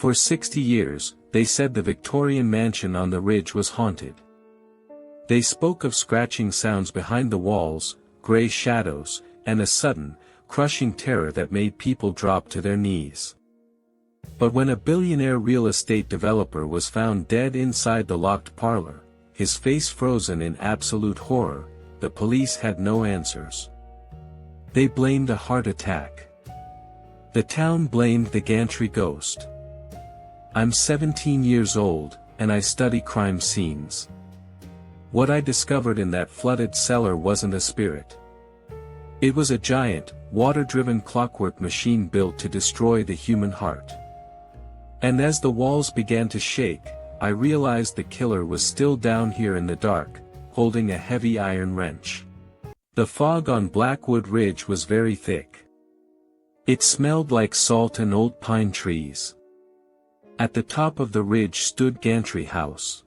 For 60 years, they said the Victorian mansion on the ridge was haunted. They spoke of scratching sounds behind the walls, grey shadows, and a sudden, crushing terror that made people drop to their knees. But when a billionaire real estate developer was found dead inside the locked parlor, his face frozen in absolute horror, the police had no answers. They blamed a heart attack. The town blamed the Gantry ghost. I'm 17 years old, and I study crime scenes. What I discovered in that flooded cellar wasn't a spirit. It was a giant, water-driven clockwork machine built to destroy the human heart. And as the walls began to shake, I realized the killer was still down here in the dark, holding a heavy iron wrench. The fog on Blackwood Ridge was very thick. It smelled like salt and old pine trees. At the top of the ridge stood Gantry House.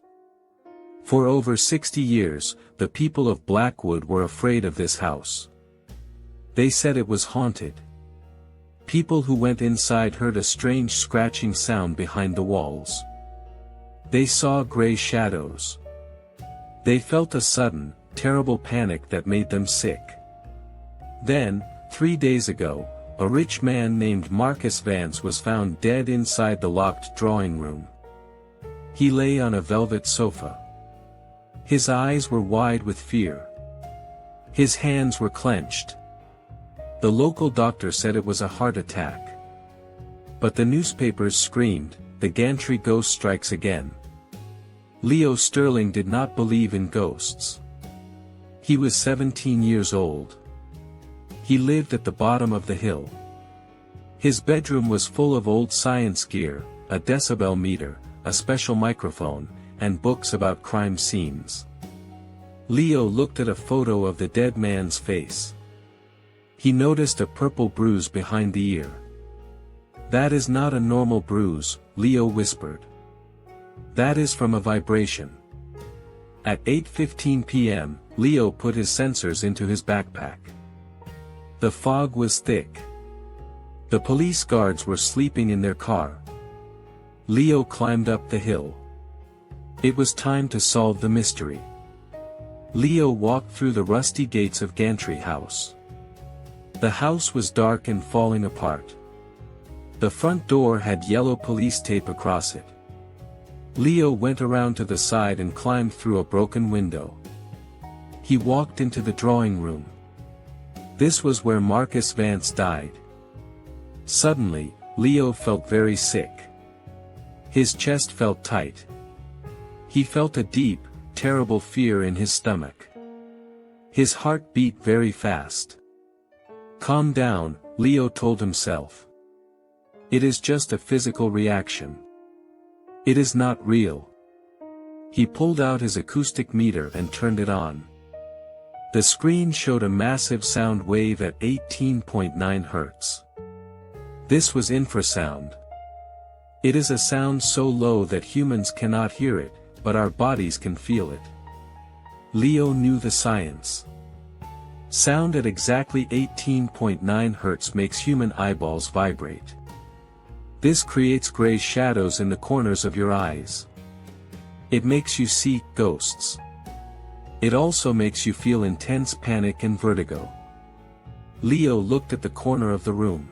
For over 60 years, the people of Blackwood were afraid of this house. They said it was haunted. People who went inside heard a strange scratching sound behind the walls. They saw grey shadows. They felt a sudden, terrible panic that made them sick. Then, 3 days ago, a rich man named Marcus Vance was found dead inside the locked drawing room. He lay on a velvet sofa. His eyes were wide with fear. His hands were clenched. The local doctor said it was a heart attack. But the newspapers screamed, "The Gantry ghost strikes again." Leo Sterling did not believe in ghosts. He was 17 years old. He lived at the bottom of the hill. His bedroom was full of old science gear, a decibel meter, a special microphone, and books about crime scenes. Leo looked at a photo of the dead man's face. He noticed a purple bruise behind the ear. "That is not a normal bruise," Leo whispered. "That is from a vibration." At 8:15 p.m., Leo put his sensors into his backpack. The fog was thick. The police guards were sleeping in their car. Leo climbed up the hill. It was time to solve the mystery. Leo walked through the rusty gates of Gantry House. The house was dark and falling apart. The front door had yellow police tape across it. Leo went around to the side and climbed through a broken window. He walked into the drawing room. This was where Marcus Vance died. Suddenly, Leo felt very sick. His chest felt tight. He felt a deep, terrible fear in his stomach. His heart beat very fast. "Calm down," Leo told himself. "It is just a physical reaction. It is not real." He pulled out his acoustic meter and turned it on. The screen showed a massive sound wave at 18.9 Hz. This was infrasound. It is a sound so low that humans cannot hear it, but our bodies can feel it. Leo knew the science. Sound at exactly 18.9 Hz makes human eyeballs vibrate. This creates gray shadows in the corners of your eyes. It makes you see ghosts. It also makes you feel intense panic and vertigo. Leo looked at the corner of the room.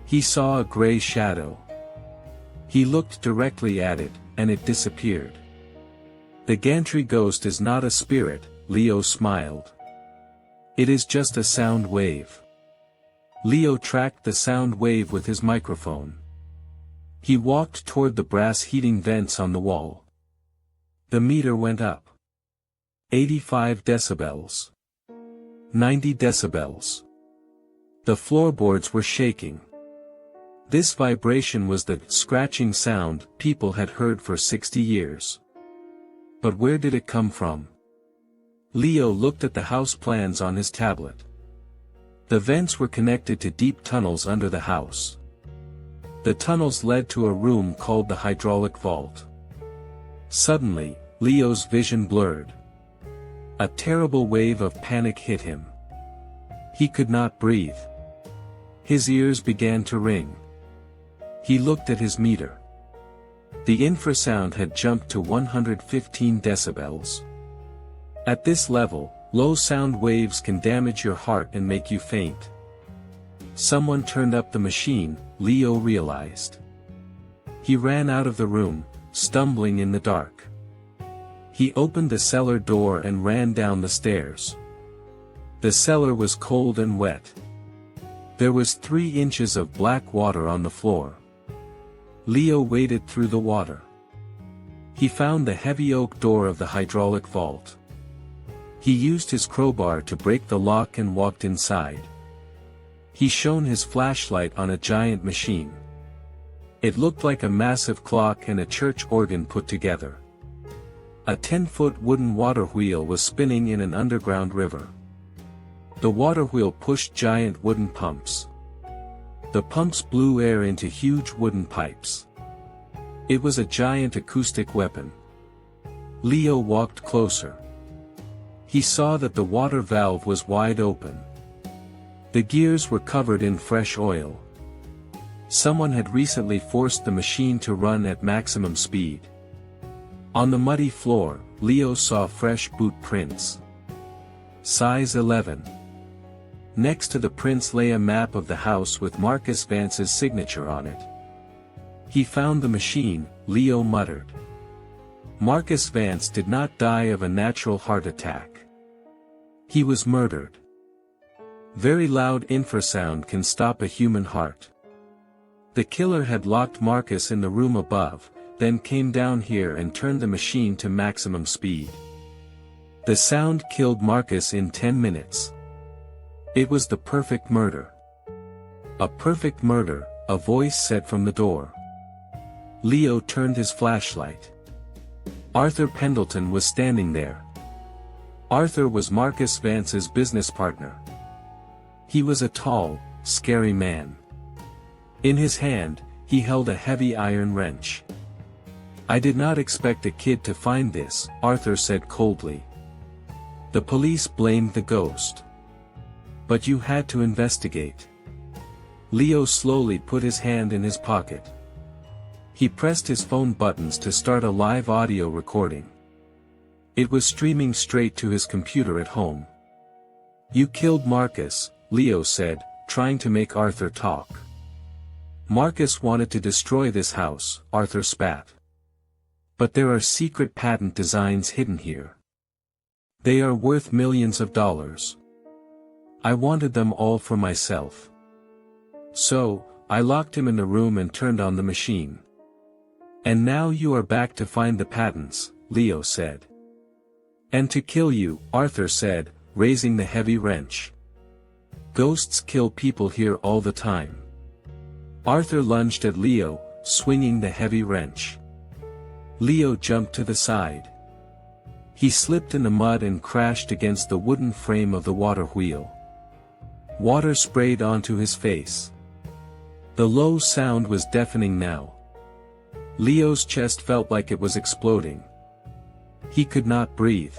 He saw a gray shadow. He looked directly at it, and it disappeared. "The Gantry ghost is not a spirit," Leo smiled. "It is just a sound wave." Leo tracked the sound wave with his microphone. He walked toward the brass heating vents on the wall. The meter went up. 85 decibels. 90 decibels. The floorboards were shaking. This vibration was the scratching sound people had heard for 60 years. But where did it come from? Leo looked at the house plans on his tablet. The vents were connected to deep tunnels under the house. The tunnels led to a room called the hydraulic vault. Suddenly, Leo's vision blurred. A terrible wave of panic hit him. He could not breathe. His ears began to ring. He looked at his meter. The infrasound had jumped to 115 decibels. At this level, low sound waves can damage your heart and make you faint. Someone turned up the machine, Leo realized. He ran out of the room, stumbling in the dark. He opened the cellar door and ran down the stairs. The cellar was cold and wet. There was 3 inches of black water on the floor. Leo waded through the water. He found the heavy oak door of the hydraulic vault. He used his crowbar to break the lock and walked inside. He shone his flashlight on a giant machine. It looked like a massive clock and a church organ put together. A 10-foot wooden water wheel was spinning in an underground river. The water wheel pushed giant wooden pumps. The pumps blew air into huge wooden pipes. It was a giant acoustic weapon. Leo walked closer. He saw that the water valve was wide open. The gears were covered in fresh oil. Someone had recently forced the machine to run at maximum speed. On the muddy floor, Leo saw fresh boot prints. Size 11. Next to the prints lay a map of the house with Marcus Vance's signature on it. He found the machine, Leo muttered. Marcus Vance did not die of a natural heart attack. He was murdered. Very loud infrasound can stop a human heart. The killer had locked Marcus in the room above, then came down here and turned the machine to maximum speed. The sound killed Marcus in 10 minutes. It was the perfect murder. A perfect murder, a voice said from the door. Leo turned his flashlight. Arthur Pendleton was standing there. Arthur was Marcus Vance's business partner. He was a tall, scary man. In his hand, he held a heavy iron wrench. I did not expect a kid to find this, Arthur said coldly. The police blamed the ghost. But you had to investigate. Leo slowly put his hand in his pocket. He pressed his phone buttons to start a live audio recording. It was streaming straight to his computer at home. You killed Marcus, Leo said, trying to make Arthur talk. Marcus wanted to destroy this house, Arthur spat. But there are secret patent designs hidden here. They are worth millions of dollars. I wanted them all for myself. So, I locked him in the room and turned on the machine. And now you are back to find the patents, Leo said. And to kill you, Arthur said, raising the heavy wrench. Ghosts kill people here all the time. Arthur lunged at Leo, swinging the heavy wrench. Leo jumped to the side. He slipped in the mud and crashed against the wooden frame of the water wheel. Water sprayed onto his face. The low sound was deafening now. Leo's chest felt like it was exploding. He could not breathe.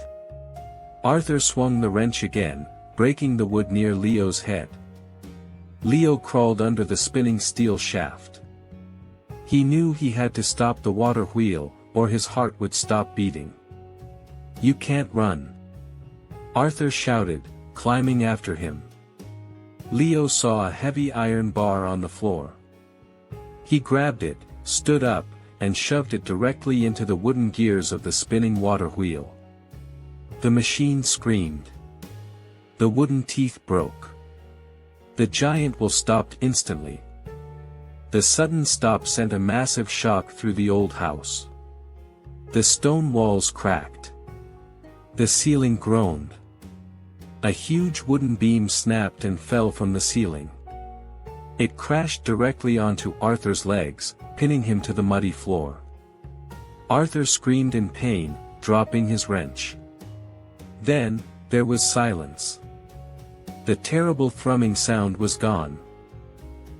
Arthur swung the wrench again, breaking the wood near Leo's head. Leo crawled under the spinning steel shaft. He knew he had to stop the water wheel, or his heart would stop beating. You can't run. Arthur shouted, climbing after him. Leo saw a heavy iron bar on the floor. He grabbed it, stood up, and shoved it directly into the wooden gears of the spinning water wheel. The machine screamed. The wooden teeth broke. The giant wheel stopped instantly. The sudden stop sent a massive shock through the old house. The stone walls cracked. The ceiling groaned. A huge wooden beam snapped and fell from the ceiling. It crashed directly onto Arthur's legs, pinning him to the muddy floor. Arthur screamed in pain, dropping his wrench. Then, there was silence. The terrible thrumming sound was gone.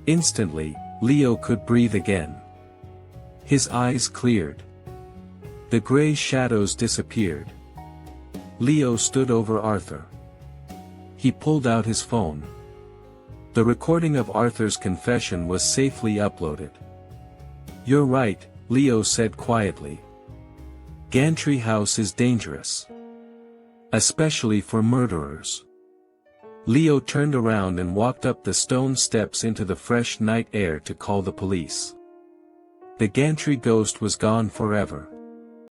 Instantly, Leo could breathe again. His eyes cleared. The gray shadows disappeared. Leo stood over Arthur. He pulled out his phone. The recording of Arthur's confession was safely uploaded. You're right, Leo said quietly. Gantry House is dangerous. Especially for murderers. Leo turned around and walked up the stone steps into the fresh night air to call the police. The Gantry ghost was gone forever.